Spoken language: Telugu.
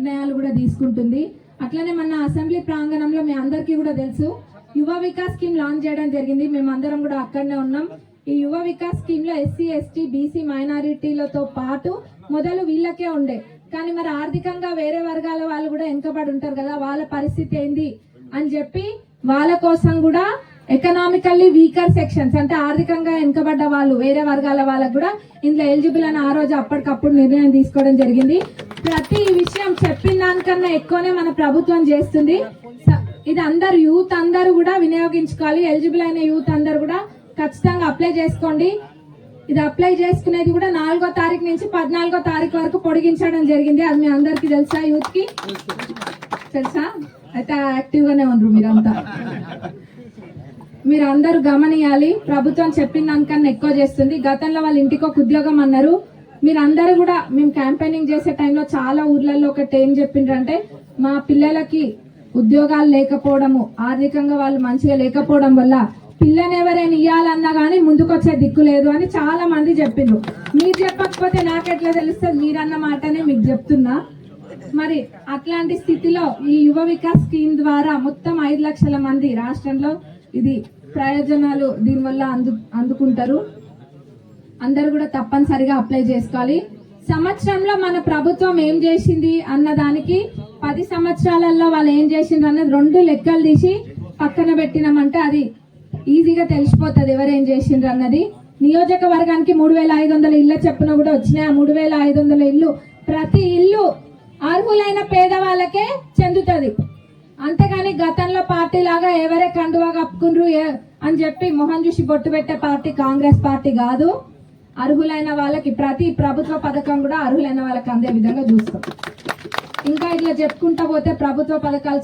నిర్ణయాలు కూడా తీసుకుంటుంది. అట్లనే మన అసెంబ్లీ ప్రాంగణంలో మీ అందరికీ కూడా తెలుసు యువ వికాస్ స్కీమ్ లాంచ్ చేయడం జరిగింది. మేమందరం కూడా అక్కడనే ఉన్నాం. ఈ యువ వికాస్ స్కీమ్ లో ఎస్సీ ఎస్టీ బీసీ మైనారిటీలతో పాటు మొదలు వీళ్ళకే ఉండే, కానీ మరి ఆర్థికంగా వేరే వర్గాల వాళ్ళు కూడా వెనుకబడి ఉంటారు కదా, వాళ్ళ పరిస్థితి ఏంది అని చెప్పి వాళ్ళ కోసం కూడా ఎకనామికల్లీ వీకర్ సెక్షన్స్ అంటే ఆర్థికంగా వెనుకబడ్డ వాళ్ళు వేరే వర్గాల వాళ్ళకు కూడా ఇందులో ఎలిజిబుల్ అని ఆ రోజు అప్పటికప్పుడు నిర్ణయం తీసుకోవడం జరిగింది. ప్రతి విషయం చెప్పిన దానికన్నా ఎక్కువనే మన ప్రభుత్వం చేస్తుంది. ఇది అందరు యూత్ అందరూ కూడా వినియోగించుకోవాలి. ఎలిజిబుల్ అయిన యూత్ అందరు కూడా ఖచ్చితంగా అప్లై చేసుకోండి. ఇది అప్లై చేసుకునేది కూడా 4వ తారీఖు నుంచి 14వ తారీఖు వరకు పొడిగించడం జరిగింది. అది మీ అందరికి తెలుసా? యూత్ కి తెలుసా? అయితే యాక్టివ్ గానే ఉండరు మీరంతా. మీరు అందరూ గమనియాలి, ప్రభుత్వం చెప్పిన దానికన్నా ఎక్కువ చేస్తుంది. గతంలో వాళ్ళ ఇంటికి ఒక ఉద్యోగం అన్నారు. మీరందరూ కూడా మేము క్యాంపెయినింగ్ చేసే టైంలో చాలా ఊర్లలో ఒకటి ఏం చెప్పిండ్రంటే, మా పిల్లలకి ఉద్యోగాలు లేకపోవడము, ఆర్థికంగా వాళ్ళు మంచిగా లేకపోవడం వల్ల పిల్లని ఎవరైనా ఇవ్వాలన్నా కానీ ముందుకొచ్చే దిక్కు లేదు అని చాలా మంది చెప్పిండ్రు. మీరు చెప్పకపోతే నాకెట్లా తెలుస్తుంది? మీరన్న మాటనే మీకు చెప్తున్నా. మరి అట్లాంటి స్థితిలో ఈ యువ వికాస్ స్కీమ్ ద్వారా మొత్తం 5 లక్షల మంది రాష్ట్రంలో ఇది ప్రయోజనాలు దీనివల్ల అందుకుంటారు. అందరు కూడా తప్పనిసరిగా అప్లై చేసుకోవాలి. సంవత్సరంలో మన ప్రభుత్వం ఏం చేసింది అన్న దానికి 10 సంవత్సరాలలో వాళ్ళు ఏం చేసిండ్రు అన్నది 2 లెక్కలు తీసి పక్కన పెట్టినామంటే అది ఈజీగా తెలిసిపోతుంది ఎవరేం చేసిండ్రు అన్నది. నియోజకవర్గానికి 3500 ఇళ్ల చెప్పున కూడా వచ్చినాయి. ఆ 3500 ఇల్లు ప్రతి ఇల్లు అర్హులైన పేదవాళ్ళకే చెందుతుంది. అంతేగాని గతంలో పార్టీ లాగా ఎవరే కండువా కప్పుకుండ్రు అని చెప్పి మొహం చూసి బొట్టు పెట్టే పార్టీ కాంగ్రెస్ పార్టీ కాదు. అర్హులైన వాళ్ళకి ప్రతి ప్రభుత్వ పథకం కూడా అర్హులైన వాళ్ళకి అందే విధంగా చూస్తాం. ఇంకా ఇట్లా చెప్పుకుంటా పోతే ప్రభుత్వ పథకాలు